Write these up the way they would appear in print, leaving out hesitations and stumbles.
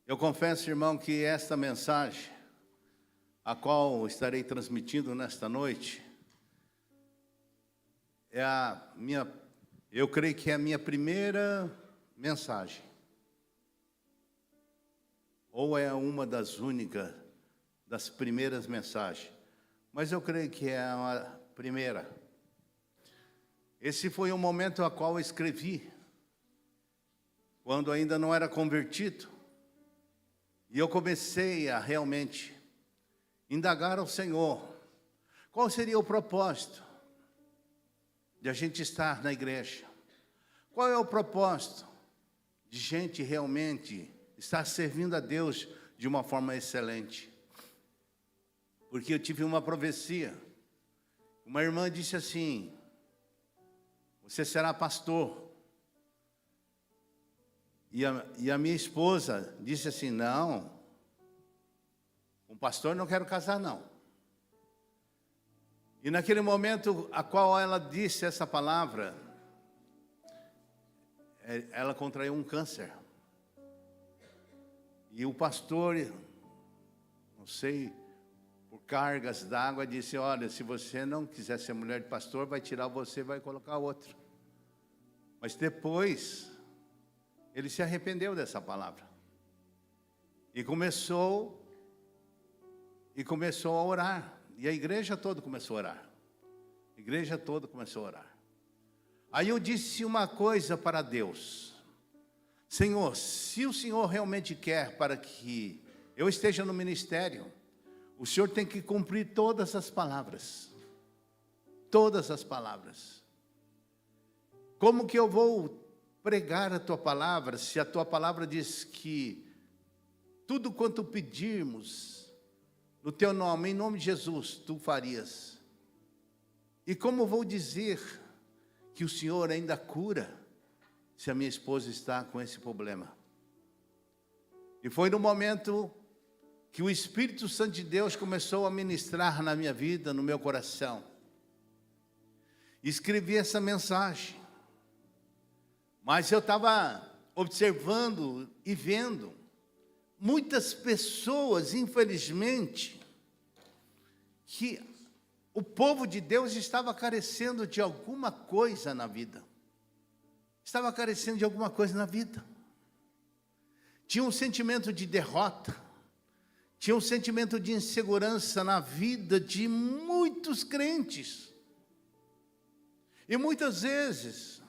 Eu confesso, irmão, que esta mensagem, a qual estarei transmitindo nesta noite, eu creio que é a minha primeira mensagem. Ou é uma das únicas, das primeiras mensagens. Mas eu creio que é a primeira. Esse foi o momento a qual eu escrevi, quando ainda não era convertido. E eu comecei a realmente indagar ao Senhor qual seria o propósito de a gente estar na igreja. Qual é o propósito de gente realmente estar servindo a Deus de uma forma excelente? Porque eu tive uma profecia. Uma irmã disse assim: você será pastor. E a minha esposa disse assim: não, com pastor não quero casar não. E naquele momento a qual ela disse essa palavra, ela contraiu um câncer. E o pastor, não sei, por cargas d'água, disse: olha, se você não quiser ser mulher de pastor, vai tirar você e vai colocar outro. Mas depois ele se arrependeu dessa palavra. E começou a orar. E a igreja toda começou a orar. A igreja toda começou a orar. Aí eu disse uma coisa para Deus: Senhor, se o Senhor realmente quer para que eu esteja no ministério, o Senhor tem que cumprir todas as palavras. Todas as palavras. Como que eu vou pregar a tua palavra, se a tua palavra diz que tudo quanto pedirmos no teu nome, em nome de Jesus, tu farias? E como vou dizer que o Senhor ainda cura, se a minha esposa está com esse problema? E foi no momento que o Espírito Santo de Deus começou a ministrar na minha vida, no meu coração. Escrevi essa mensagem. Mas eu estava observando e vendo muitas pessoas, infelizmente, que o povo de Deus estava carecendo de alguma coisa na vida. Estava carecendo de alguma coisa na vida. Tinha um sentimento de derrota. Tinha um sentimento de insegurança na vida de muitos crentes. E muitas vezes,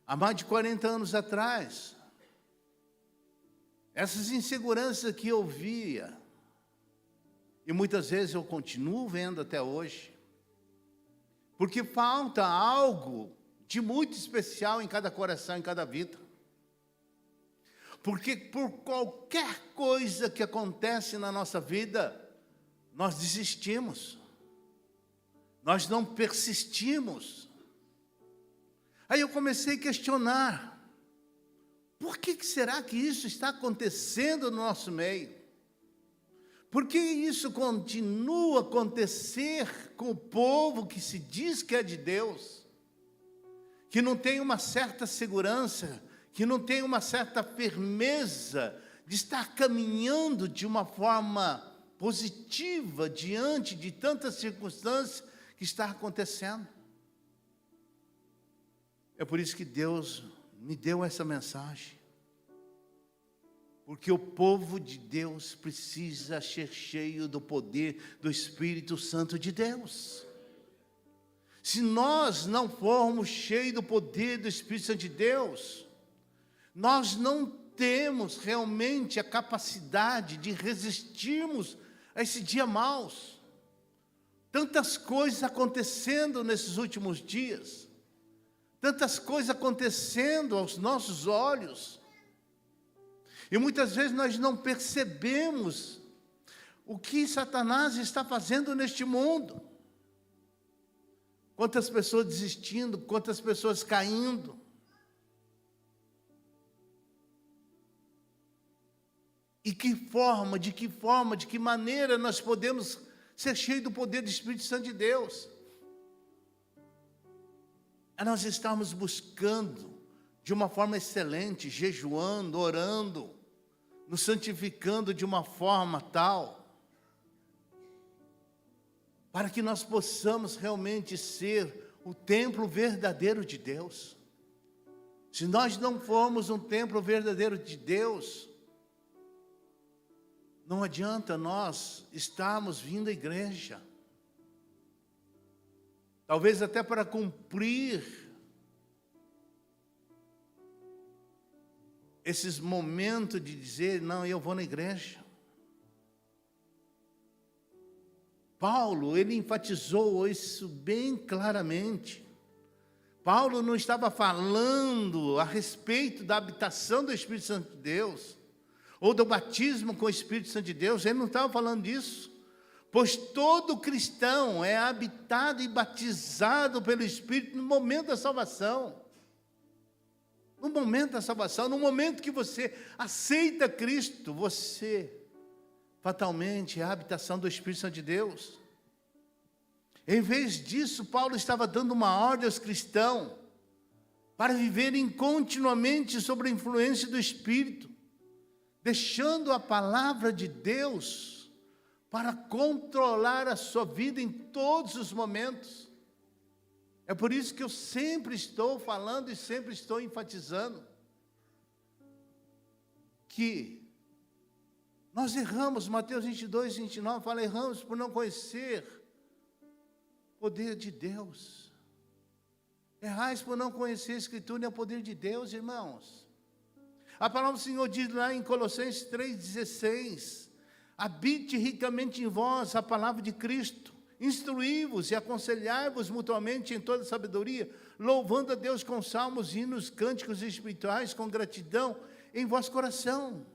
há mais de 40 anos atrás, essas inseguranças que eu via, e muitas vezes eu continuo vendo até hoje, porque falta algo de muito especial em cada coração, em cada vida. Porque por qualquer coisa que acontece na nossa vida, nós desistimos, nós não persistimos. Aí eu comecei a questionar: por que será que isso está acontecendo no nosso meio? Por que isso continua a acontecer com o povo que se diz que é de Deus, que não tem uma certa segurança, que não tem uma certa firmeza de estar caminhando de uma forma positiva diante de tantas circunstâncias que está acontecendo? É por isso que Deus me deu essa mensagem. Porque o povo de Deus precisa ser cheio do poder do Espírito Santo de Deus. Se nós não formos cheios do poder do Espírito Santo de Deus, nós não temos realmente a capacidade de resistirmos a esse dia maus. Tantas coisas acontecendo nesses últimos dias. Tantas coisas acontecendo aos nossos olhos. E muitas vezes nós não percebemos o que Satanás está fazendo neste mundo. Quantas pessoas desistindo, quantas pessoas caindo. E que forma, de que maneira nós podemos ser cheios do poder do Espírito Santo de Deus? É nós estarmos buscando de uma forma excelente, jejuando, orando, nos santificando de uma forma tal, para que nós possamos realmente ser o templo verdadeiro de Deus. Se nós não formos um templo verdadeiro de Deus, não adianta nós estarmos vindo à igreja. Talvez até para cumprir esses momentos de dizer, não, eu vou na igreja. Paulo, ele enfatizou isso bem claramente. Paulo não estava falando a respeito da habitação do Espírito Santo de Deus, ou do batismo com o Espírito Santo de Deus, ele não estava falando disso. Pois todo cristão é habitado e batizado pelo Espírito no momento da salvação. No momento da salvação, no momento que você aceita Cristo, você fatalmente é a habitação do Espírito Santo de Deus. Em vez disso, Paulo estava dando uma ordem aos cristãos para viverem continuamente sob a influência do Espírito, deixando a palavra de Deus para controlar a sua vida em todos os momentos. É por isso que eu sempre estou falando e sempre estou enfatizando que nós erramos. Mateus 22, 29 fala, erramos por não conhecer o poder de Deus. Errais por não conhecer a Escritura e o poder de Deus, irmãos. A palavra do Senhor diz lá em Colossenses 3,16, habite ricamente em vós a palavra de Cristo, instruí-vos e aconselhai-vos mutuamente em toda sabedoria, louvando a Deus com salmos, hinos, cânticos espirituais, com gratidão em vosso coração.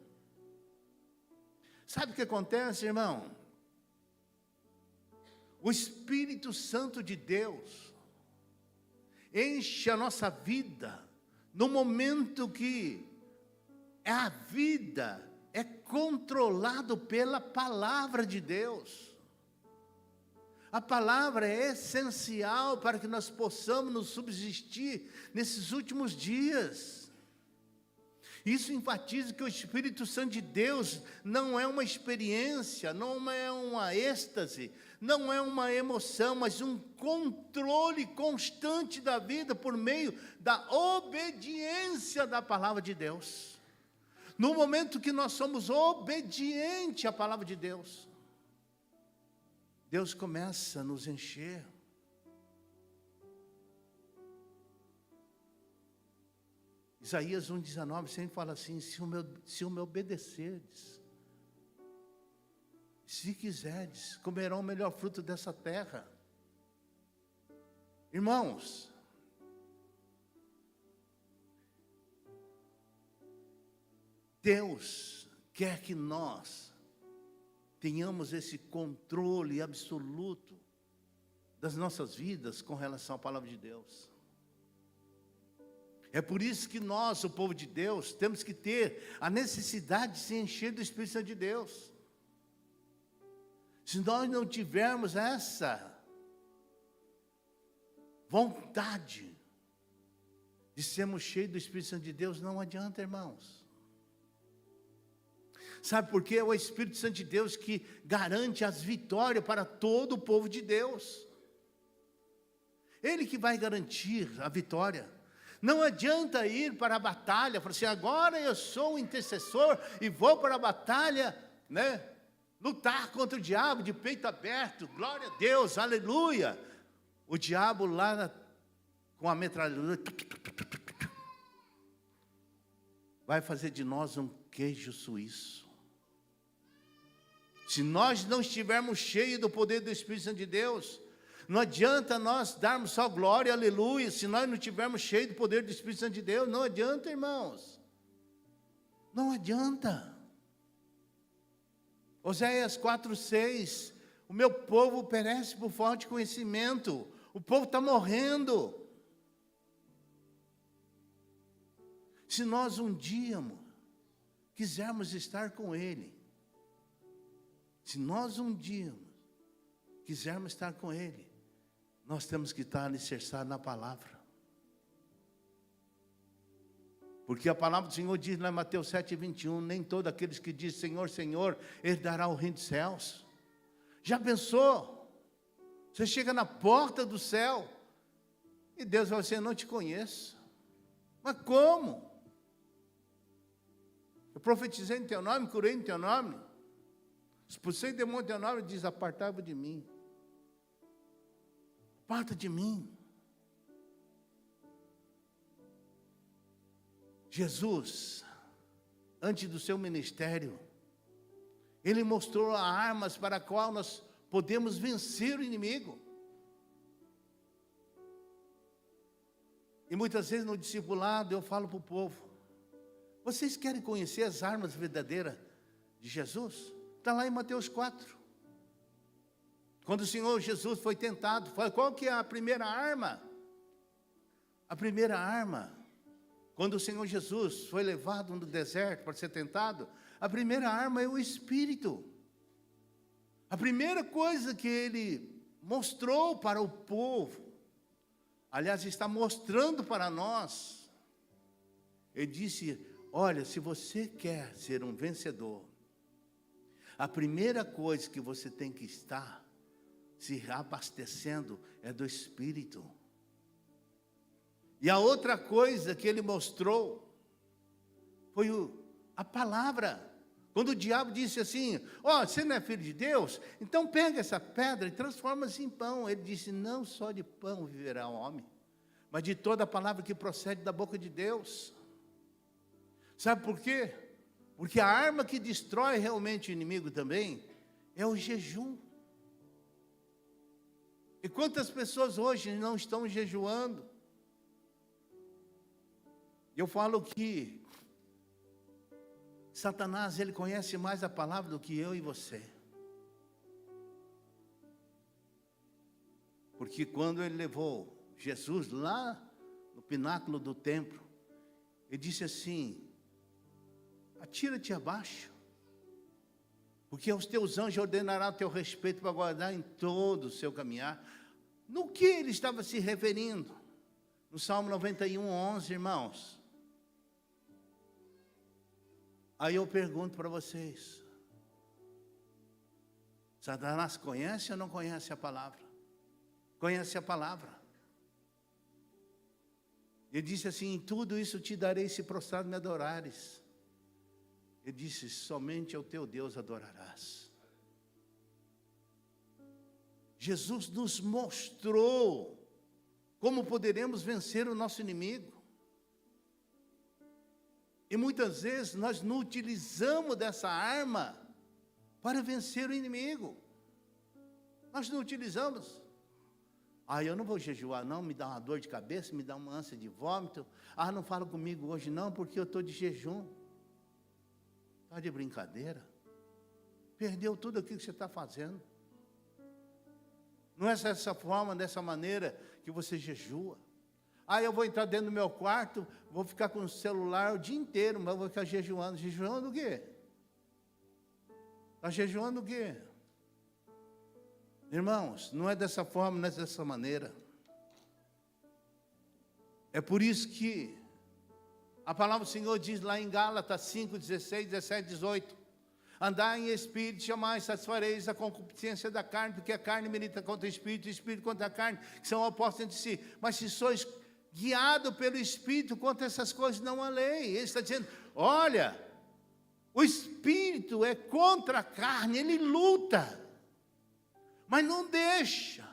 Sabe o que acontece, irmão? O Espírito Santo de Deus enche a nossa vida no momento que a vida é controlado pela palavra de Deus. A palavra é essencial para que nós possamos nos subsistir nesses últimos dias. Isso enfatiza que o Espírito Santo de Deus não é uma experiência, não é uma êxtase, não é uma emoção, mas um controle constante da vida por meio da obediência da palavra de Deus. No momento que nós somos obedientes à palavra de Deus, Deus começa a nos encher. Isaías 1,19 sempre fala assim, se o me obedecerdes, se quiserdes, comerão o melhor fruto dessa terra. Irmãos, Deus quer que nós tenhamos esse controle absoluto das nossas vidas com relação à palavra de Deus. É por isso que nós, o povo de Deus, temos que ter a necessidade de se encher do Espírito Santo de Deus. Se nós não tivermos essa vontade de sermos cheios do Espírito Santo de Deus, não adianta, irmãos. Sabe por quê? É o Espírito Santo de Deus que garante as vitórias para todo o povo de Deus. Ele que vai garantir a vitória. Não adianta ir para a batalha, falar assim, agora eu sou um intercessor e vou para a batalha, né? Lutar contra o diabo de peito aberto, glória a Deus, aleluia. O diabo lá com a metralhadora vai fazer de nós um queijo suíço. Se nós não estivermos cheios do poder do Espírito Santo de Deus, não adianta nós darmos só glória, aleluia, se nós não estivermos cheios do poder do Espírito Santo de Deus, não adianta, irmãos. Não adianta. Oséias 4,6, o meu povo perece por falta de conhecimento, o povo está morrendo. Se nós um dia quisermos estar com Ele, se nós um dia quisermos estar com Ele, nós temos que estar alicerçados na palavra. Porque a palavra do Senhor diz lá em Mateus 7:21, nem todos aqueles que dizem Senhor, Senhor, herdará o reino dos céus. Já pensou? Você chega na porta do céu e Deus vai dizer, não te conheço. Mas como? Eu profetizei em teu nome, curei em teu nome. Expulsei demônio em teu nome e diz, apartai-vos de mim. Aparta de mim. Jesus, antes do seu ministério, Ele mostrou armas para a qual nós podemos vencer o inimigo. E muitas vezes no discipulado eu falo para o povo, vocês querem conhecer as armas verdadeiras de Jesus? Está lá em Mateus 4. Quando o Senhor Jesus foi tentado, qual que é a primeira arma? A primeira arma, quando o Senhor Jesus foi levado no deserto para ser tentado, a primeira arma é o Espírito. A primeira coisa que Ele mostrou para o povo, aliás, está mostrando para nós, Ele disse, olha, se você quer ser um vencedor, a primeira coisa que você tem que estar se abastecendo é do Espírito. E a outra coisa que Ele mostrou foi a palavra. Quando o diabo disse assim, você não é filho de Deus? Então pega essa pedra e transforma-se em pão. Ele disse, não só de pão viverá o homem, mas de toda a palavra que procede da boca de Deus. Sabe por quê? Porque a arma que destrói realmente o inimigo também é o jejum. E quantas pessoas hoje não estão jejuando? Eu falo que Satanás, ele conhece mais a palavra do que eu e você. Porque quando ele levou Jesus lá no pináculo do templo, ele disse assim, atira-te abaixo, porque os teus anjos ordenarão o teu respeito para guardar em todo o seu caminhar. No que ele estava se referindo? No Salmo 91:11, irmãos. Aí eu pergunto para vocês, Satanás conhece ou não conhece a palavra? Conhece a palavra. Ele disse assim, em tudo isso te darei se prostrado me adorares. Ele disse, somente ao teu Deus adorarás. Jesus nos mostrou como poderemos vencer o nosso inimigo. E muitas vezes nós não utilizamos dessa arma para vencer o inimigo. Nós não utilizamos. Eu não vou jejuar não, me dá uma dor de cabeça, me dá uma ânsia de vômito. Não fala comigo hoje não, porque eu estou de jejum. Está de brincadeira? Perdeu tudo aquilo que você está fazendo. Não é dessa forma, dessa maneira que você jejua. Eu vou entrar dentro do meu quarto, vou ficar com o celular o dia inteiro, mas vou ficar jejuando. Jejuando o quê? Está jejuando o quê? Irmãos, não é dessa forma, não é dessa maneira. É por isso que a palavra do Senhor diz lá em Gálatas 5:16, 17, 18. Andai em espírito, jamais satisfareis a concupiscência da carne, porque a carne milita contra o espírito contra a carne, que são opostos entre si. Mas se sois guiado pelo Espírito, contra essas coisas não há lei. Ele está dizendo, olha, o Espírito é contra a carne, ele luta, mas não deixa.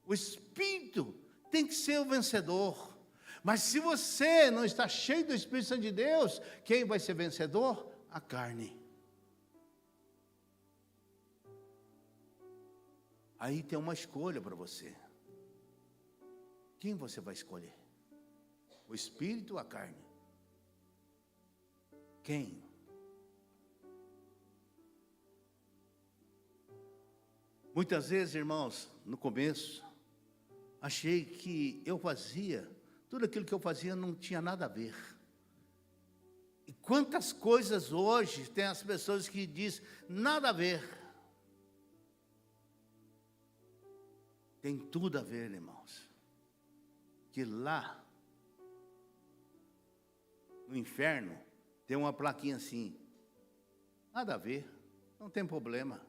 O Espírito tem que ser o vencedor. Mas se você não está cheio do Espírito Santo de Deus, quem vai ser vencedor? A carne. Aí tem uma escolha para você. Quem você vai escolher? O Espírito ou a carne? Quem? Muitas vezes, irmãos, no começo, achei que eu fazia, tudo aquilo que eu fazia não tinha nada a ver. E quantas coisas hoje tem as pessoas que dizem, nada a ver. Tem tudo a ver, irmãos. Que lá, no no inferno, tem uma plaquinha assim. Nada a ver, não tem problema.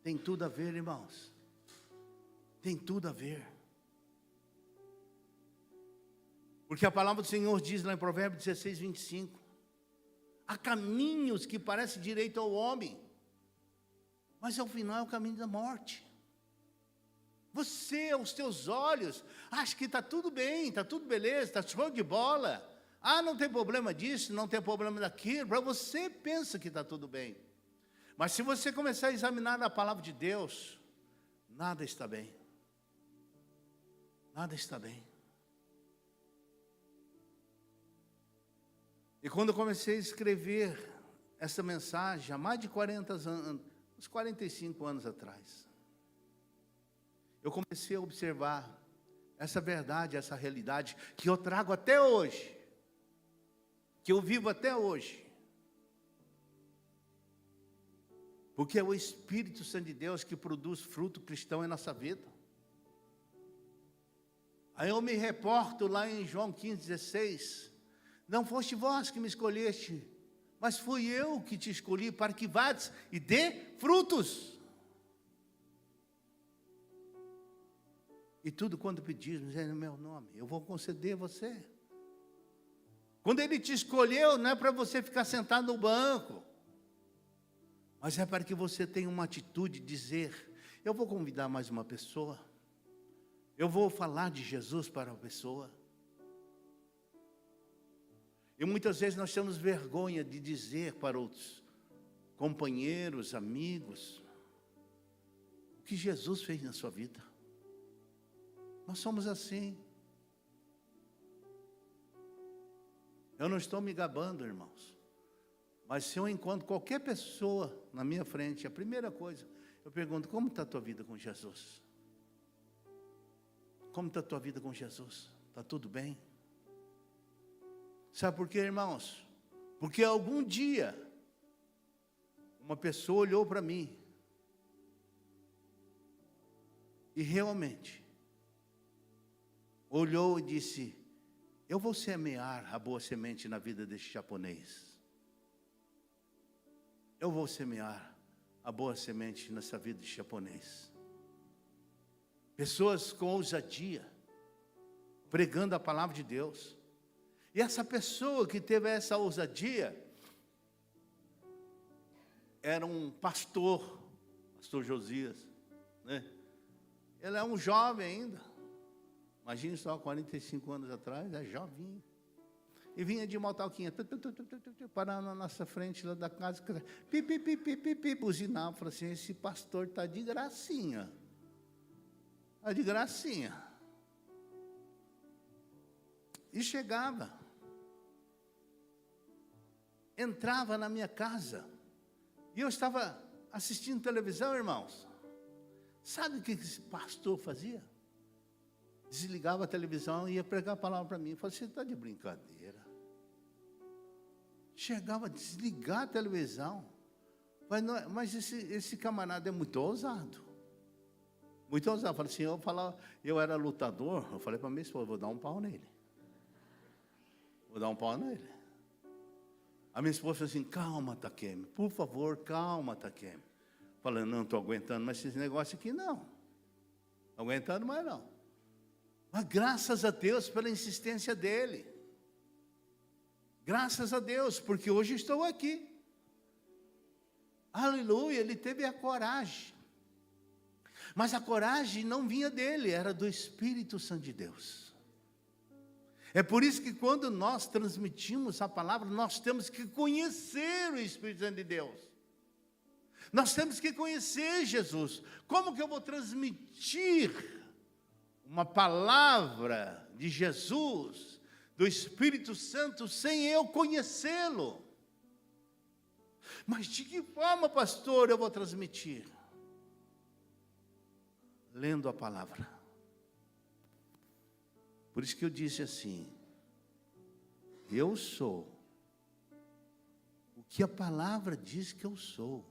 Tem tudo a ver, irmãos. Tem tudo a ver. Porque a palavra do Senhor diz lá em Provérbios 16, 25. Há caminhos que parecem direito ao homem, mas ao final é o caminho da morte. Você, aos teus olhos, acha que está tudo bem, está tudo beleza, está show de bola. Não tem problema disso, não tem problema daquilo. Para você, pensa que está tudo bem. Mas se você começar a examinar a palavra de Deus, nada está bem. Nada está bem. E quando eu comecei a escrever essa mensagem, há mais de 40 anos, uns 45 anos atrás, eu comecei a observar essa verdade, essa realidade, que eu trago até hoje, que eu vivo até hoje. Porque é o Espírito Santo de Deus que produz fruto cristão em nossa vida. Aí eu me reporto lá em João 15,16. Não foste vós que me escolheste, mas fui eu que te escolhi para que vades e dê frutos. E tudo quando pedires é no meu nome, eu vou conceder a você. Quando Ele te escolheu, não é para você ficar sentado no banco, mas é para que você tenha uma atitude de dizer, eu vou convidar mais uma pessoa, eu vou falar de Jesus para a pessoa. E muitas vezes nós temos vergonha de dizer para outros companheiros, amigos, o que Jesus fez na sua vida. Nós somos assim. Eu não estou me gabando, irmãos. Mas se eu encontro qualquer pessoa na minha frente, a primeira coisa, eu pergunto, como está a tua vida com Jesus? Como está a tua vida com Jesus? Está tudo bem? Sabe por quê, irmãos? Porque algum dia, uma pessoa olhou para mim, e realmente, olhou e disse, eu vou semear a boa semente na vida deste japonês. Eu vou semear a boa semente nessa vida de japonês. Pessoas com ousadia, pregando a palavra de Deus. E essa pessoa que teve essa ousadia, era um pastor Josias, né? Ele é um jovem ainda. Imagine só, 45 anos atrás, é jovinho. E vinha de motoquinha, parar na nossa frente lá da casa, buzinava, falou assim, esse pastor está de gracinha. Está de gracinha. E chegava. Entrava na minha casa. E eu estava assistindo televisão, irmãos. Sabe o que esse pastor fazia? Desligava a televisão e ia pregar a palavra para mim. Eu falei, você está de brincadeira. Chegava a desligar a televisão. Mas esse camarada é muito ousado. Muito ousado. Eu falei assim, eu era lutador. Eu falei para minha esposa, vou dar um pau nele. Vou dar um pau nele. A minha esposa falou assim, calma, Takemi. Por favor, calma, Takemi. Falando, não estou aguentando mais esse negócio aqui, não. Não aguentando mais, não. Mas graças a Deus pela insistência dele. Graças a Deus, porque hoje estou aqui. Aleluia, ele teve a coragem. Mas a coragem não vinha dele, era do Espírito Santo de Deus. É por isso que quando nós transmitimos a palavra, nós temos que conhecer o Espírito Santo de Deus. Nós temos que conhecer Jesus. Como que eu vou transmitir uma palavra de Jesus, do Espírito Santo, sem eu conhecê-lo? Mas de que forma, pastor, eu vou transmitir? Lendo a palavra. Por isso que eu disse assim, eu sou o que a palavra diz que eu sou.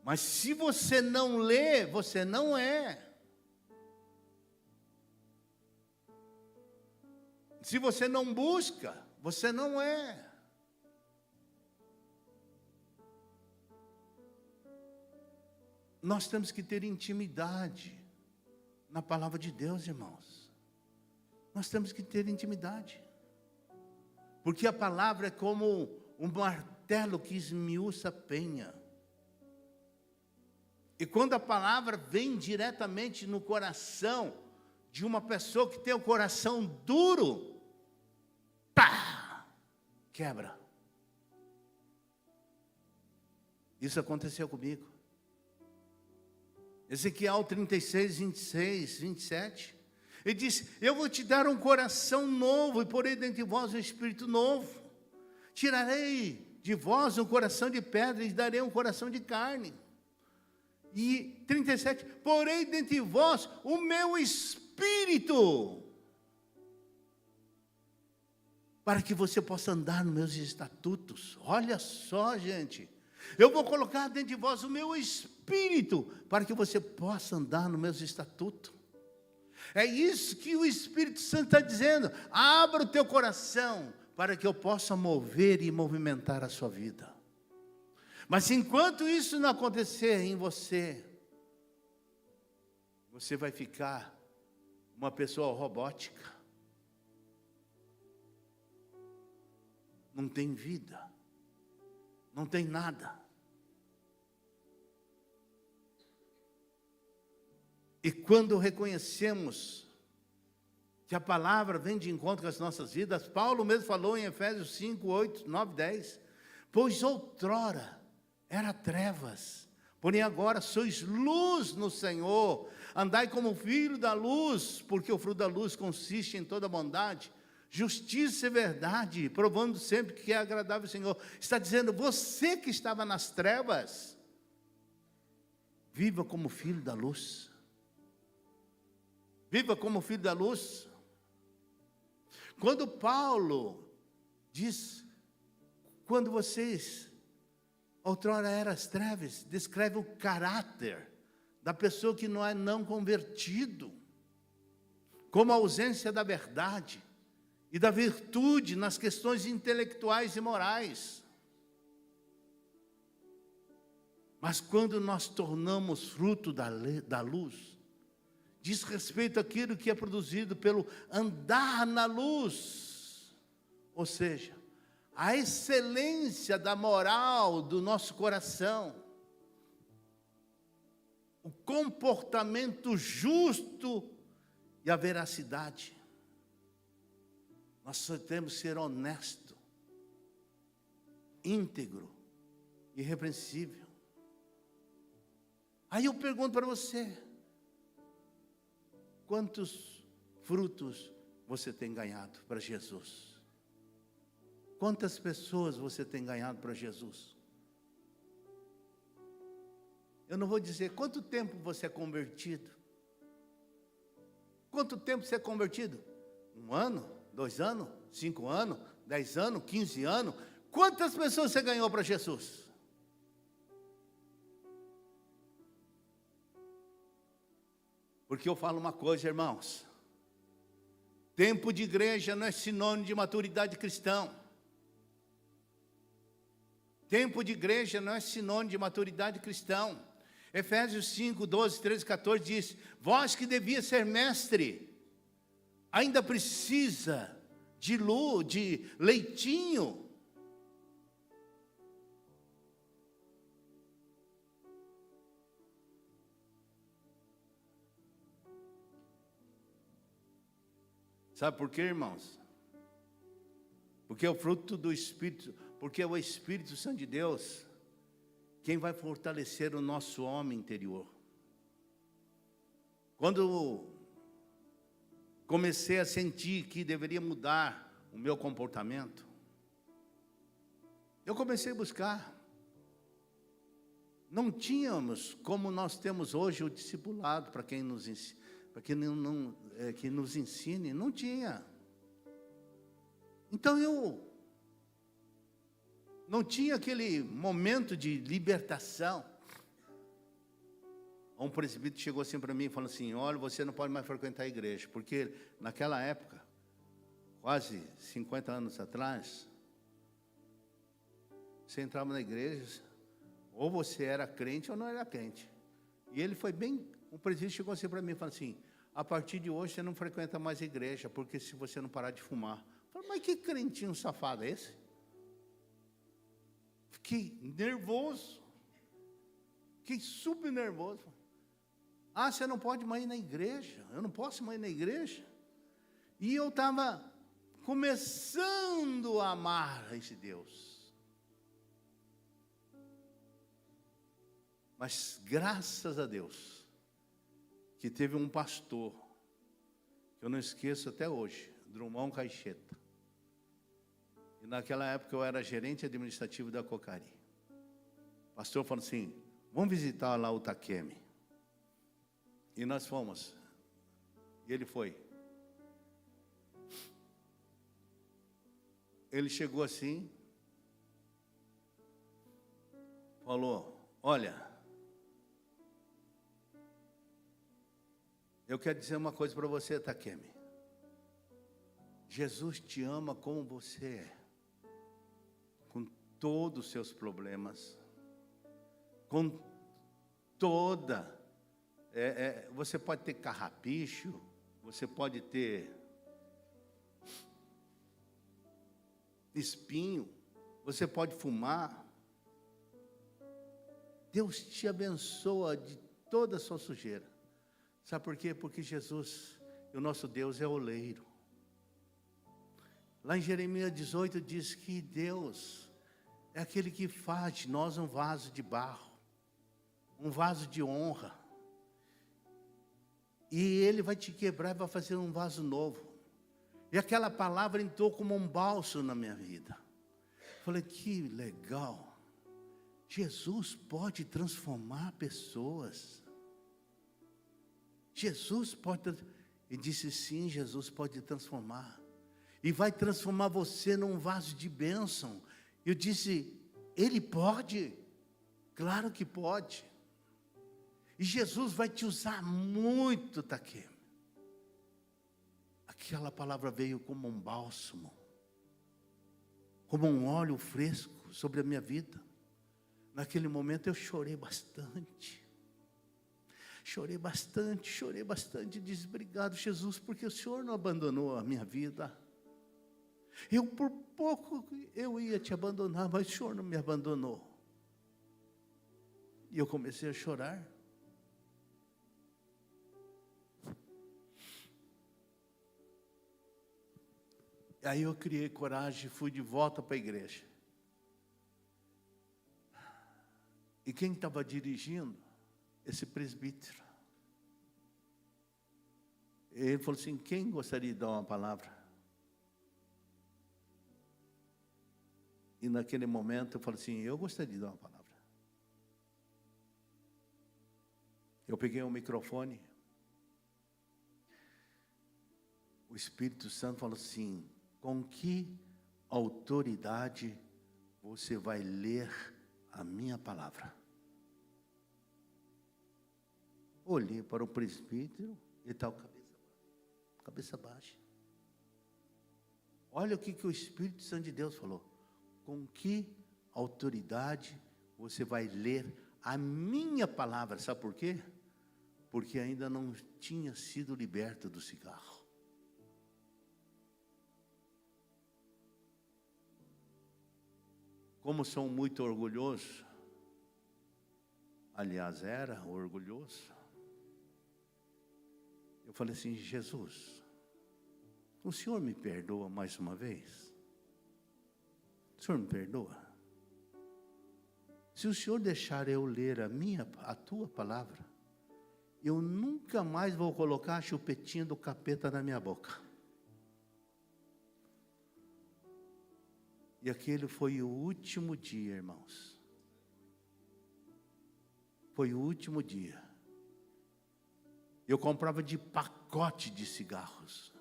Mas se você não lê, você não é. Se você não busca, você não é. Nós temos que ter intimidade na palavra de Deus, irmãos. Nós temos que ter intimidade. Porque a palavra é como um martelo que esmiuça a penha. E quando a palavra vem diretamente no coração de uma pessoa que tem o coração duro, pá, quebra. Isso aconteceu comigo. Ezequiel 36, 26, 27. Ele disse: eu vou te dar um coração novo, e porei dentro de vós um espírito novo. Tirarei de vós um coração de pedra, e lhes darei um coração de carne. E 37, porei dentro de vós o meu espírito, para que você possa andar nos meus estatutos. Olha só, gente. Eu vou colocar dentro de vós o meu espírito, para que você possa andar nos meus estatutos. É isso que o Espírito Santo está dizendo. Abra o teu coração, para que eu possa mover e movimentar a sua vida. Mas enquanto isso não acontecer em você, você vai ficar uma pessoa robótica. Não tem vida. Não tem nada. E quando reconhecemos que a palavra vem de encontro com as nossas vidas, Paulo mesmo falou em Efésios 5, 8, 9, 10. Pois outrora era trevas, porém agora sois luz no Senhor. Andai como filho da luz, porque o fruto da luz consiste em toda bondade, justiça e verdade, provando sempre que é agradável ao Senhor. Está dizendo, você que estava nas trevas, viva como filho da luz. Viva como filho da luz. Quando Paulo diz, quando vocês outrora eram as trevas, descreve o caráter da pessoa que não é não convertido, como a ausência da verdade e da virtude nas questões intelectuais e morais. Mas quando nós tornamos fruto da luz, diz respeito àquilo que é produzido pelo andar na luz, ou seja, a excelência da moral do nosso coração, o comportamento justo e a veracidade. Nós só temos que ser honesto, íntegro, irrepreensível. Aí eu pergunto para você, quantos frutos você tem ganhado para Jesus? Quantas pessoas você tem ganhado para Jesus? Eu não vou dizer quanto tempo você é convertido. Quanto tempo você é convertido? 1 ano, 2 anos, 5 anos, 10 anos, 15 anos. Quantas pessoas você ganhou para Jesus? Porque eu falo uma coisa, irmãos. Tempo de igreja não é sinônimo de maturidade cristã. Tempo de igreja não é sinônimo de maturidade cristã. Efésios 5, 12, 13, 14 diz, vós que devia ser mestre, ainda precisa de leitinho. Sabe por quê, irmãos? Porque é o fruto do Espírito, porque é o Espírito Santo de Deus quem vai fortalecer o nosso homem interior. Quando comecei a sentir que deveria mudar o meu comportamento, eu comecei a buscar. Não tínhamos como nós temos hoje o discipulado para quem nos ensina. Para que que nos ensine, não tinha. Então eu não tinha aquele momento de libertação. Um presbítero chegou assim para mim e falou assim, olha, você não pode mais frequentar a igreja, porque naquela época, quase 50 anos atrás, você entrava na igreja, ou você era crente ou não era crente. E ele foi bem, o presidente chegou assim para mim e falou assim: a partir de hoje você não frequenta mais a igreja, porque se você não parar de fumar. Eu falei: mas que crentinho safado é esse? Fiquei nervoso, fiquei super nervoso. Ah, você não pode mais ir na igreja, eu não posso mais ir na igreja. E eu estava começando a amar esse Deus. Mas graças a Deus, que teve um pastor, que eu não esqueço até hoje, Drummond Caixeta. E naquela época eu era gerente administrativo da Cocari. O pastor falou assim: vamos visitar lá o Takemi. E nós fomos. E ele foi. Ele chegou assim, falou: olha, eu quero dizer uma coisa para você, Takemi. Jesus te ama como você é, com todos os seus problemas, com toda... você pode ter carrapicho, você pode ter espinho, você pode fumar. Deus te abençoa de toda a sua sujeira. Sabe por quê? Porque Jesus, o nosso Deus, é oleiro. Lá em Jeremias 18 diz que Deus é aquele que faz de nós um vaso de barro, um vaso de honra. E Ele vai te quebrar e vai fazer um vaso novo. E aquela palavra entrou como um bálsamo na minha vida. Falei: que legal. Jesus pode transformar pessoas. Jesus pode. E disse: sim, Jesus pode transformar. E vai transformar você num vaso de bênção. Eu disse: Ele pode. Claro que pode. E Jesus vai te usar muito, Takemi. Aquela palavra veio como um bálsamo, como um óleo fresco sobre a minha vida. Naquele momento eu chorei bastante. Chorei bastante. Disse: obrigado, Jesus, porque o Senhor não abandonou a minha vida. Eu por pouco eu ia te abandonar, mas o Senhor não me abandonou. E eu comecei a chorar. E aí eu criei coragem e fui de volta para a igreja. E quem estava dirigindo? Esse presbítero. Ele falou assim: quem gostaria de dar uma palavra? E naquele momento eu falei assim: eu gostaria de dar uma palavra. Eu peguei um microfone. O Espírito Santo falou assim: com que autoridade você vai ler a minha palavra? Olhei para o presbítero, ele estava cabeça baixa. Olha o que o Espírito Santo de Deus falou: com que autoridade você vai ler a minha palavra? Sabe por quê? Porque ainda não tinha sido liberto do cigarro. Como sou muito orgulhoso, aliás, era orgulhoso, eu falei assim: Jesus, o Senhor me perdoa mais uma vez? O Senhor me perdoa? Se o Senhor deixar eu ler a tua palavra, eu nunca mais vou colocar a chupetinha do capeta na minha boca. E aquele foi o último dia, irmãos. Foi o último dia. Eu comprava de pacote de cigarros.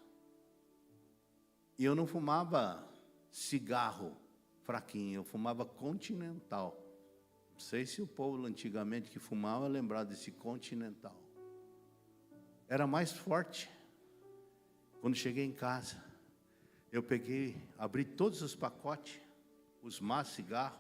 E eu não fumava cigarro fraquinho, eu fumava Continental. Não sei se o povo antigamente que fumava lembrava desse Continental. Era mais forte. Quando cheguei em casa, eu peguei, abri todos os pacotes, os maços, cigarro,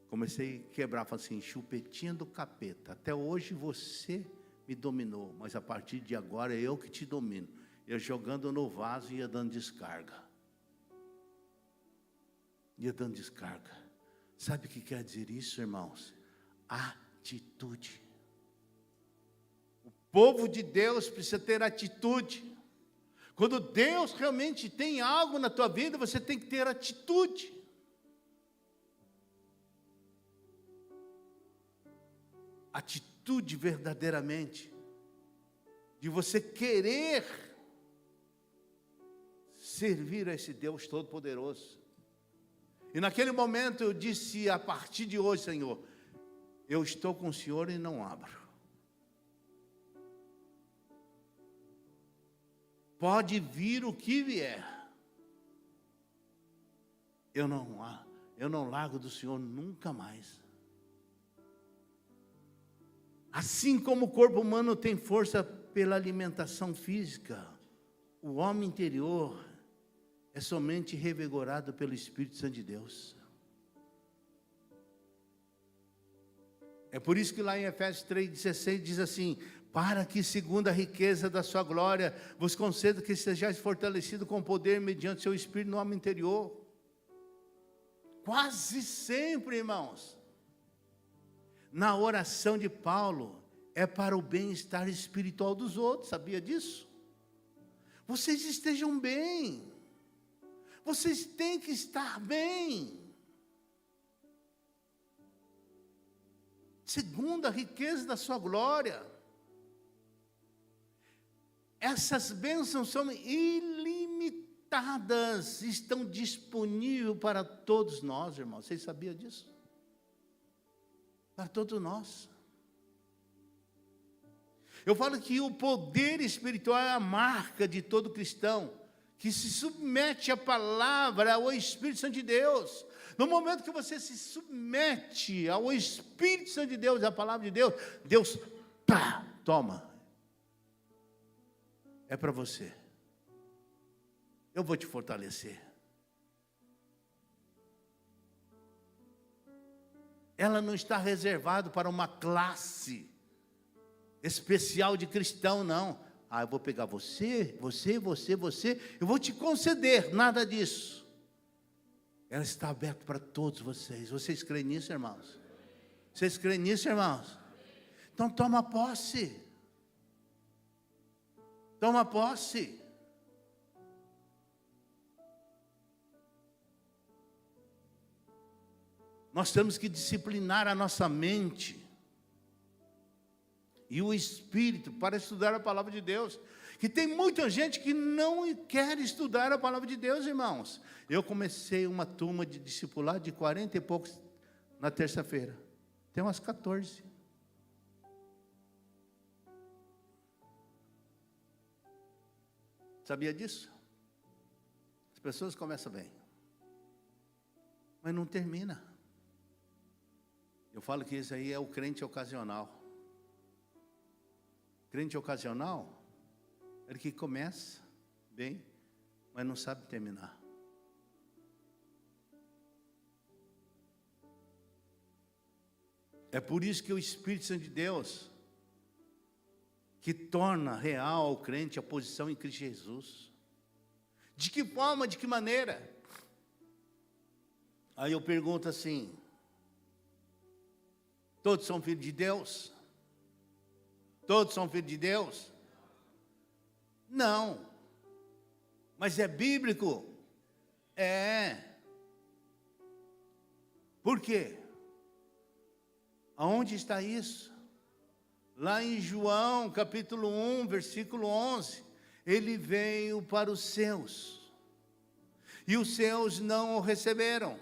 comecei a quebrar, falei assim, chupetinha do capeta, até hoje você me dominou, mas a partir de agora é eu que te domino. Eu jogando no vaso e ia dando descarga. Ia dando descarga. Sabe o que quer dizer isso, irmãos? Atitude. O povo de Deus precisa ter atitude. Quando Deus realmente tem algo na tua vida, você tem que ter atitude. Atitude verdadeiramente. De você querer servir a esse Deus Todo-Poderoso. E naquele momento eu disse, a partir de hoje, Senhor, eu estou com o Senhor e não abro. Pode vir o que vier. Eu não largo do Senhor nunca mais. Assim como o corpo humano tem força pela alimentação física, o homem interior é somente revigorado pelo Espírito Santo de Deus. É por isso que lá em Efésios 3,16 diz assim, para que segundo a riqueza da sua glória, vos conceda que sejais fortalecido com poder mediante seu Espírito no homem interior. Quase sempre, irmãos, na oração de Paulo, é para o bem-estar espiritual dos outros, sabia disso? Vocês estejam bem. Vocês têm que estar bem. Segundo a riqueza da sua glória. Essas bênçãos são ilimitadas, estão disponíveis para todos nós, irmãos. Vocês sabiam disso? Para todos nós. Eu falo que o poder espiritual é a marca de todo cristão que se submete à palavra, ao Espírito Santo de Deus. No momento que você se submete ao Espírito Santo de Deus, à palavra de Deus, Deus, toma. É para você. Eu vou te fortalecer. Ela não está reservada para uma classe especial de cristão, não. Eu vou pegar você, eu vou te conceder, nada disso. Ela está aberta para todos vocês. Vocês creem nisso, irmãos? Vocês creem nisso, irmãos? Então toma posse. Toma posse. Nós temos que disciplinar a nossa mente e o espírito para estudar a palavra de Deus. Que tem muita gente que não quer estudar a palavra de Deus, irmãos. Eu comecei uma turma de discipulado de 40 e poucos na terça-feira. Tem umas 14. Sabia disso? As pessoas começam bem, mas não termina. Eu falo que isso aí é o crente ocasional. Crente ocasional é ele que começa bem, mas não sabe terminar. É por isso que o Espírito Santo de Deus, que torna real ao crente a posição em Cristo Jesus. De que forma, de que maneira? Aí eu pergunto assim, todos são filhos de Deus? Todos são filhos de Deus? Não. Mas é bíblico? É. Por quê? Aonde está isso? Lá em João, capítulo 1, versículo 11. Ele veio para os seus, e os seus não o receberam.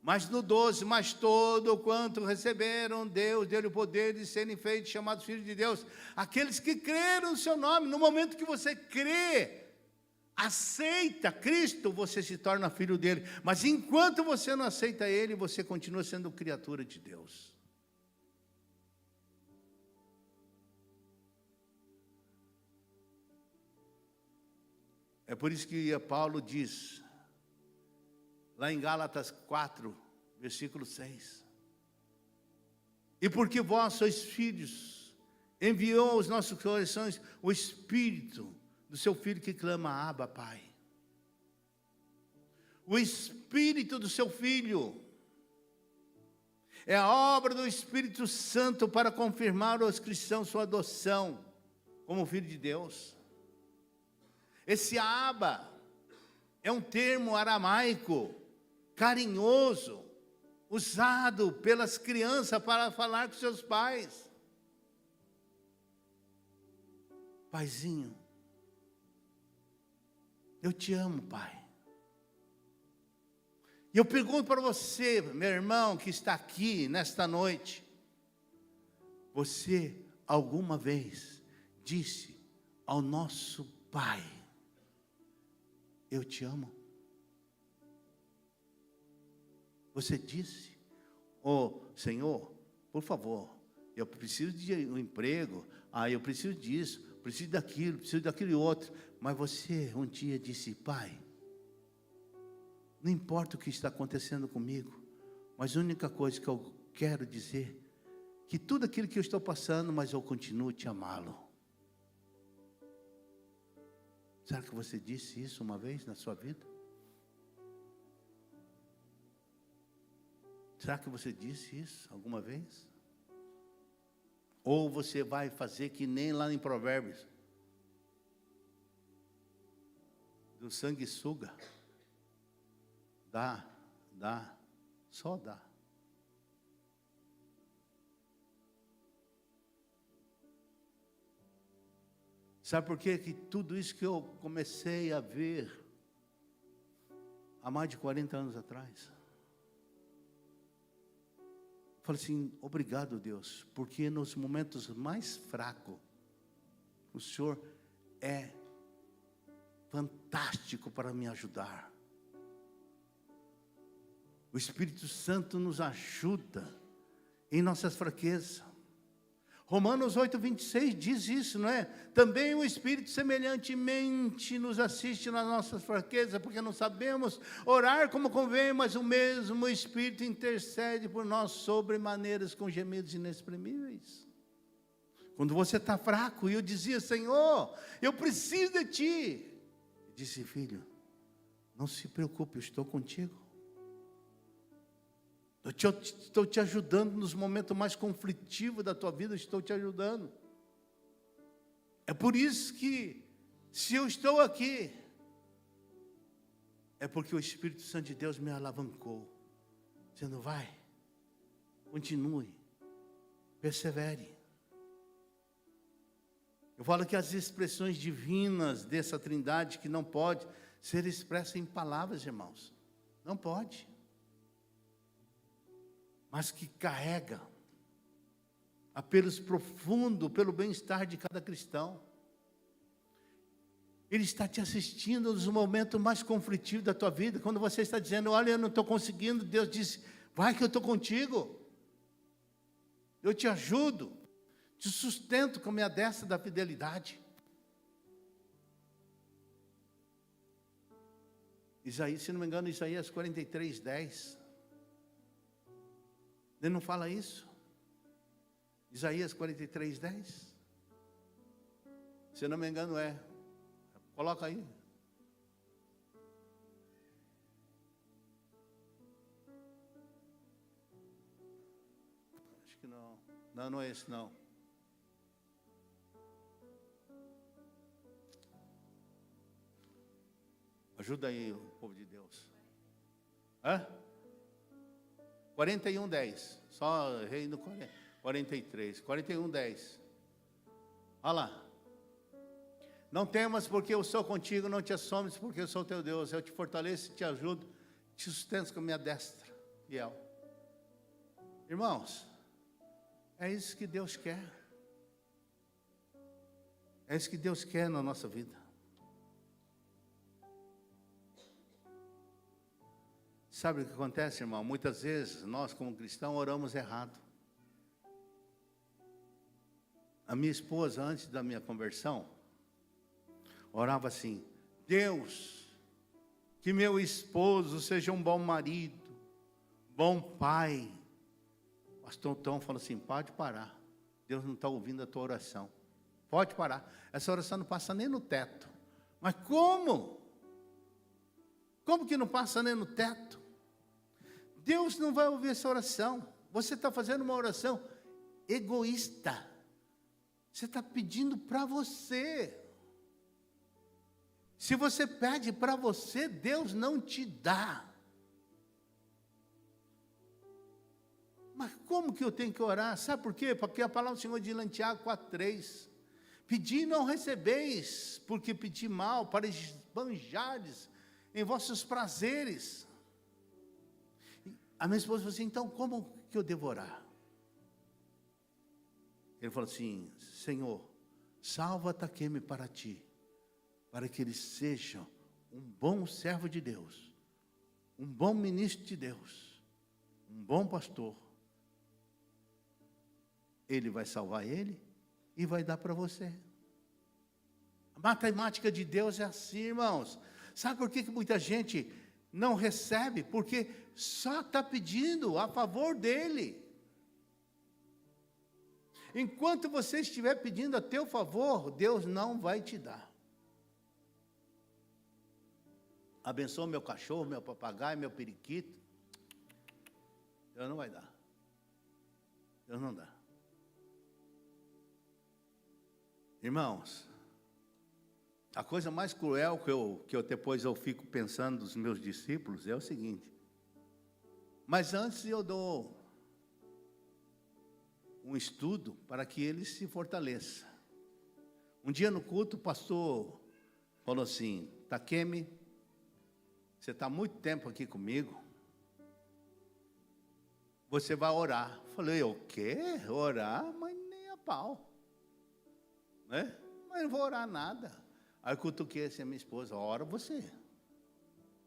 Mas no 12, mas todo quanto receberam, Deus deu-lhe o poder de serem feitos, chamados filhos de Deus. Aqueles que creram no seu nome. No momento que você crê, aceita Cristo, você se torna filho dele. Mas enquanto você não aceita ele, você continua sendo criatura de Deus. É por isso que Paulo diz, lá em Gálatas 4, versículo 6. E porque vós sois filhos, enviou aos nossos corações o Espírito do seu Filho que clama, Abba, Pai. O Espírito do seu Filho é a obra do Espírito Santo para confirmar aos cristãos sua adoção como filho de Deus. Esse Abba é um termo aramaico, carinhoso, usado pelas crianças para falar com seus pais. Paizinho, eu te amo, Pai. E eu pergunto para você, meu irmão, que está aqui nesta noite, você alguma vez disse ao nosso Pai, eu te amo? Você disse, Senhor, por favor, eu preciso de um emprego, eu preciso disso, preciso daquilo e outro. Mas você um dia disse, Pai, não importa o que está acontecendo comigo, mas a única coisa que eu quero dizer, que tudo aquilo que eu estou passando, mas eu continuo te amá-lo. Será que você disse isso uma vez na sua vida? Será que você disse isso alguma vez? Ou você vai fazer que nem lá em Provérbios, do sanguessuga, dá, só dá. Sabe por quê? Que tudo isso que eu comecei a ver há mais de 40 anos atrás. Falei assim, obrigado, Deus, porque nos momentos mais fracos, o Senhor é fantástico para me ajudar. O Espírito Santo nos ajuda em nossas fraquezas. Romanos 8, 26 diz isso, não é? Também o Espírito semelhantemente nos assiste nas nossas fraquezas, porque não sabemos orar como convém, mas o mesmo Espírito intercede por nós sobremaneiras com gemidos inexprimíveis. Quando você está fraco, e eu dizia, Senhor, eu preciso de Ti. Ele disse, filho, não se preocupe, eu estou contigo. Eu estou te ajudando nos momentos mais conflitivos da tua vida, estou te ajudando. É por isso que, se eu estou aqui, é porque o Espírito Santo de Deus me alavancou. Dizendo, vai, continue, persevere. Eu falo que as expressões divinas dessa trindade, que não pode ser expressa em palavras, irmãos. Não pode. Mas que carrega apelos profundos pelo bem-estar de cada cristão. Ele está te assistindo nos momentos mais conflitivos da tua vida, quando você está dizendo, olha, eu não estou conseguindo, Deus disse, vai que eu estou contigo, eu te ajudo, te sustento com a minha destra da fidelidade. Isaías, se não me engano, Isaías 43, 10. Ele não fala isso? Isaías 43, 10. Se não me engano é. Coloca aí. Acho que não. Não é esse não. Ajuda aí o povo de Deus. 41, 10. Só errei no 43. 41, 10. Olha lá. Não temas porque eu sou contigo, não te assombres porque eu sou teu Deus. Eu te fortaleço, te ajudo, te sustento com a minha destra fiel. Irmãos, é isso que Deus quer. É isso que Deus quer na nossa vida. Sabe o que acontece, irmão? Muitas vezes, nós como cristãos oramos errado. A minha esposa, antes da minha conversão, orava assim, Deus, que meu esposo seja um bom marido, bom pai. O pastor Tom falou assim, pode parar. Deus não está ouvindo a tua oração. Pode parar. Essa oração não passa nem no teto. Mas como? Como que não passa nem no teto? Deus não vai ouvir essa oração. Você está fazendo uma oração egoísta. Você está pedindo para você. Se você pede para você, Deus não te dá. Mas como que eu tenho que orar? Sabe por quê? Porque a palavra do Senhor diz em Tiago 4,3. Pedi e não recebeis, porque pedi mal, para esbanjares em vossos prazeres. A minha esposa falou assim, então como que eu devo orar? Ele falou assim, Senhor, salva Taqueme para ti, para que ele seja um bom servo de Deus, um bom ministro de Deus, um bom pastor. Ele vai salvar ele e vai dar para você. A matemática de Deus é assim, irmãos. Sabe por que muita gente não recebe? Porque só está pedindo a favor dele. Enquanto você estiver pedindo a teu favor, Deus não vai te dar. Abençoa meu cachorro, meu papagaio, meu periquito. Deus não vai dar. Deus não dá. Irmãos, a coisa mais cruel que eu depois eu fico pensando dos meus discípulos é o seguinte. Mas antes eu dou um estudo para que eles se fortaleçam. Um dia no culto o pastor falou assim, Taqueme, você está há muito tempo aqui comigo, você vai orar. Falei, o quê? Orar? Mas nem a pau. Né? Mas não vou orar nada. Aí eu cutuquei assim a minha esposa, ora você.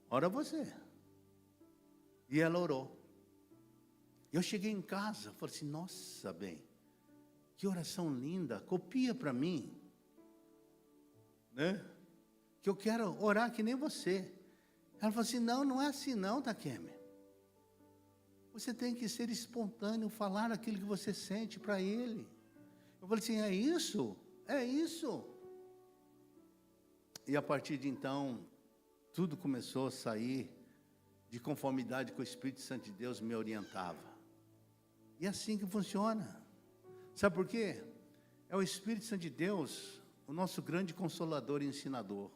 Ora você. E ela orou. Eu cheguei em casa, falei assim, nossa, bem, que oração linda, copia para mim. Né? Que eu quero orar que nem você. Ela falou assim, não é assim não, Taqueme. Você tem que ser espontâneo, falar aquilo que você sente para ele. Eu falei assim, é isso? É isso. E a partir de então, tudo começou a sair de conformidade com o Espírito Santo de Deus me orientava. E é assim que funciona. Sabe por quê? É o Espírito Santo de Deus, o nosso grande consolador e ensinador.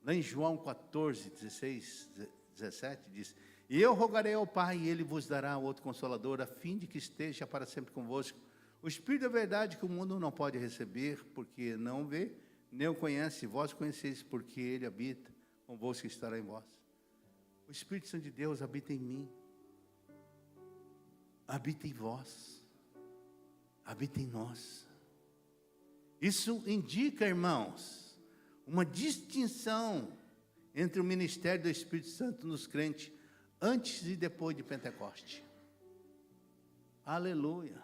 Lá em João 14, 16, 17, diz, e eu rogarei ao Pai, e Ele vos dará outro consolador, a fim de que esteja para sempre convosco. O Espírito da verdade que o mundo não pode receber, porque não vê, nem o conhece, vós conheceis, porque Ele habita convosco e estará em vós. O Espírito Santo de Deus habita em mim, habita em vós, habita em nós. Isso indica, irmãos, uma distinção entre o ministério do Espírito Santo nos crentes, antes e depois de Pentecoste. Aleluia.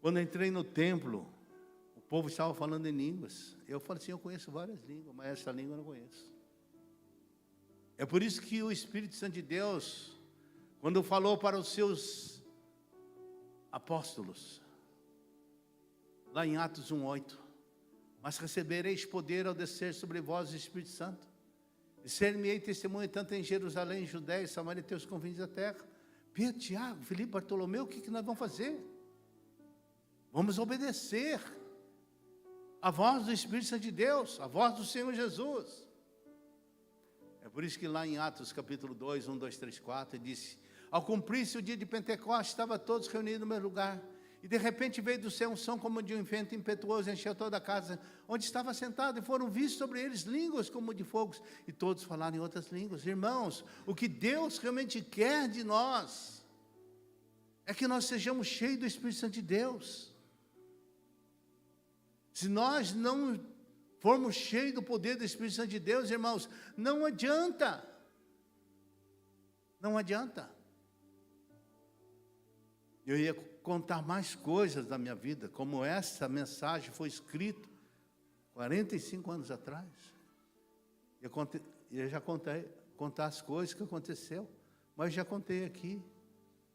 Quando eu entrei no templo, o povo estava falando em línguas. Eu falei assim, eu conheço várias línguas, mas essa língua eu não conheço. É por isso que o Espírito Santo de Deus, quando falou para os seus apóstolos, lá em Atos 1:8, mas recebereis poder ao descer sobre vós o Espírito Santo, e ser-me-ei testemunha tanto em Jerusalém, Judéia e Samaria, teus confins da terra. Pedro, Tiago, Filipe, Bartolomeu, o que nós vamos fazer? Vamos obedecer a voz do Espírito Santo de Deus, a voz do Senhor Jesus. É por isso que lá em Atos capítulo 2, 1, 2, 3, 4, ele disse, ao cumprir-se o dia de Pentecostes, estavam todos reunidos no mesmo lugar, e de repente veio do céu um som como de um vento impetuoso, encheu toda a casa onde estava sentado, e foram vistos sobre eles línguas como de fogo, e todos falaram em outras línguas. Irmãos, o que Deus realmente quer de nós, é que nós sejamos cheios do Espírito Santo de Deus. Se nós não formos cheios do poder do Espírito Santo de Deus, irmãos, não adianta. Não adianta. Eu ia contar mais coisas da minha vida, como essa mensagem foi escrita 45 anos atrás. Eu já contei contar as coisas que aconteceu, mas já contei aqui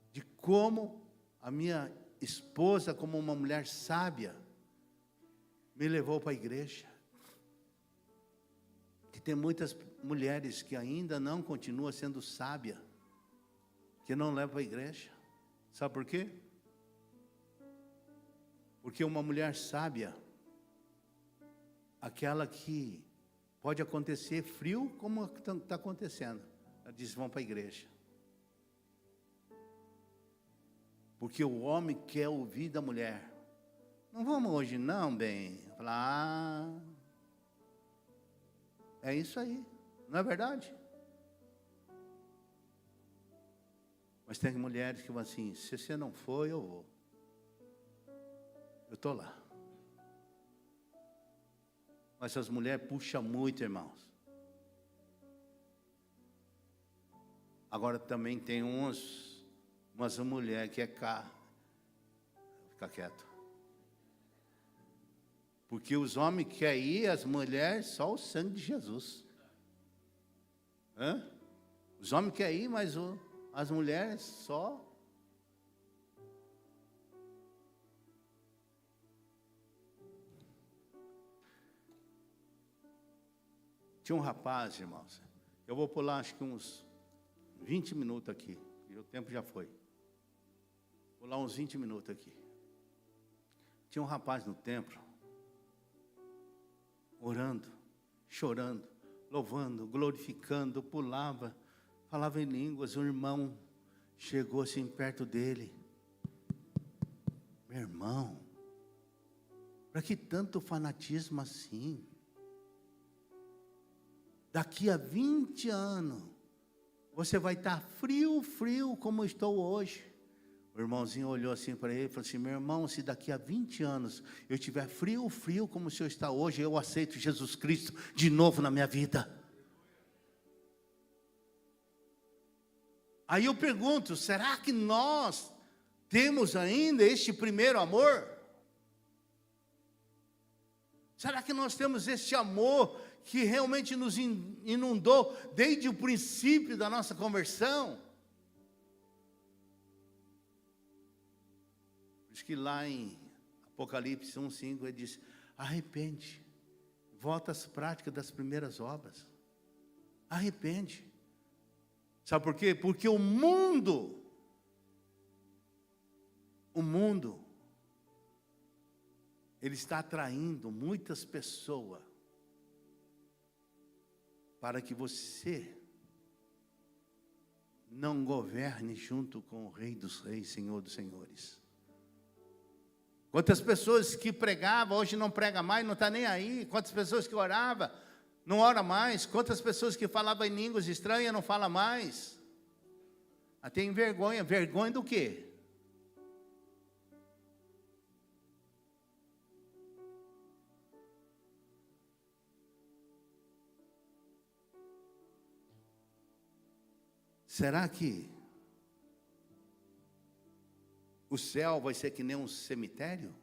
de como a minha esposa, como uma mulher sábia, me levou para a igreja. Que tem muitas mulheres que ainda não continuam sendo sábia, que não levam para a igreja. Sabe por quê? Porque uma mulher sábia, aquela que pode acontecer frio como está acontecendo, ela diz: vão para a igreja. Porque o homem quer ouvir da mulher. Não vamos hoje não, bem. Falar, é isso aí, não é verdade? Mas tem mulheres que vão assim: se você não for, eu vou. Eu estou lá. Mas as mulheres puxam muito, irmãos. Agora também tem umas mulheres que é cá. Fica quieto. Porque os homens querem ir, as mulheres, só o sangue de Jesus. Hã? Os homens querem ir, mas as mulheres só. Tinha um rapaz, irmãos. Eu vou pular acho que uns 20 minutos aqui. E o tempo já foi. Vou pular uns 20 minutos aqui. Tinha um rapaz no templo, orando, chorando, louvando, glorificando, pulava, falava em línguas. Um irmão chegou assim perto dele: meu irmão, para que tanto fanatismo assim? Daqui a 20 anos, você vai estar frio como estou hoje. O irmãozinho olhou assim para ele e falou assim: meu irmão, se daqui a 20 anos eu estiver frio como o senhor está hoje, eu aceito Jesus Cristo de novo na minha vida. Aí eu pergunto: será que nós temos ainda este primeiro amor? Será que nós temos este amor que realmente nos inundou desde o princípio da nossa conversão? Por isso que lá em Apocalipse 1:5 ele diz: arrepende, volta às práticas das primeiras obras. Arrepende. Sabe por quê? Porque o mundo, ele está atraindo muitas pessoas para que você não governe junto com o Rei dos Reis, Senhor dos Senhores. Quantas pessoas que pregavam, hoje não prega mais, não está nem aí. Quantas pessoas que oravam, não ora mais. Quantas pessoas que falavam em línguas estranhas, não fala mais. Tem vergonha. Vergonha do quê? Será que o céu vai ser que nem um cemitério?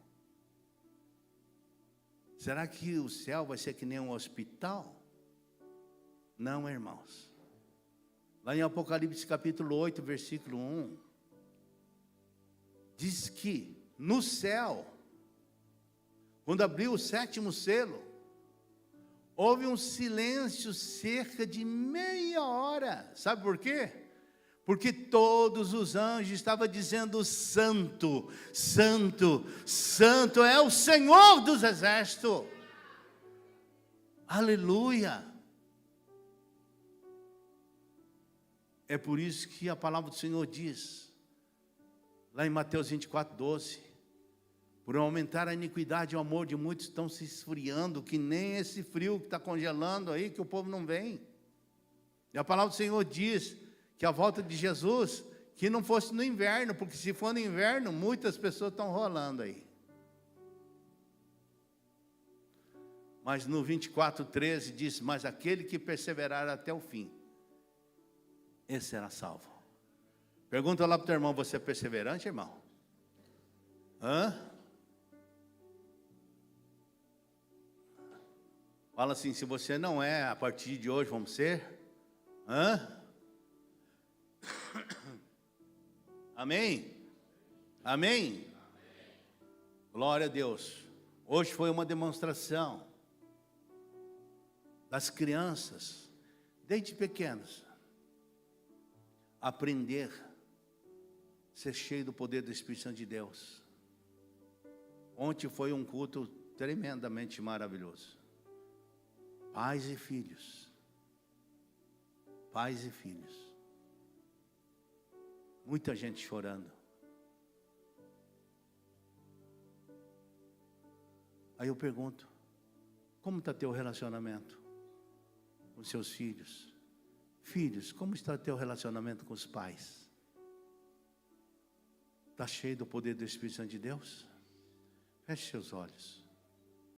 Será que o céu vai ser que nem um hospital? Não, irmãos. Lá em Apocalipse capítulo 8, versículo 1, diz que no céu, quando abriu o 7º selo, houve um silêncio cerca de meia hora. Sabe por quê? Porque todos os anjos estavam dizendo: santo, santo, santo é o Senhor dos exércitos. Aleluia. É por isso que a palavra do Senhor diz, lá em Mateus 24:12, por aumentar a iniquidade e o amor de muitos estão se esfriando, que nem esse frio que está congelando aí, que o povo não vem. E a palavra do Senhor diz que a volta de Jesus, que não fosse no inverno, porque se for no inverno, muitas pessoas estão rolando aí. Mas no 24:13 diz: mas aquele que perseverar até o fim, esse será salvo. Pergunta lá para o teu irmão: você é perseverante, irmão? Hã? Fala assim, se você não é, a partir de hoje vamos ser? Hã? Amém? Amém? Glória a Deus. Hoje foi uma demonstração das crianças, desde pequenas, aprender a ser cheio do poder do Espírito Santo de Deus. Ontem foi um culto tremendamente maravilhoso. Pais e filhos. Pais e filhos. Muita gente chorando. Aí eu pergunto, como está teu relacionamento com seus filhos? Filhos, como está teu relacionamento com os pais? Está cheio do poder do Espírito Santo de Deus? Feche seus olhos.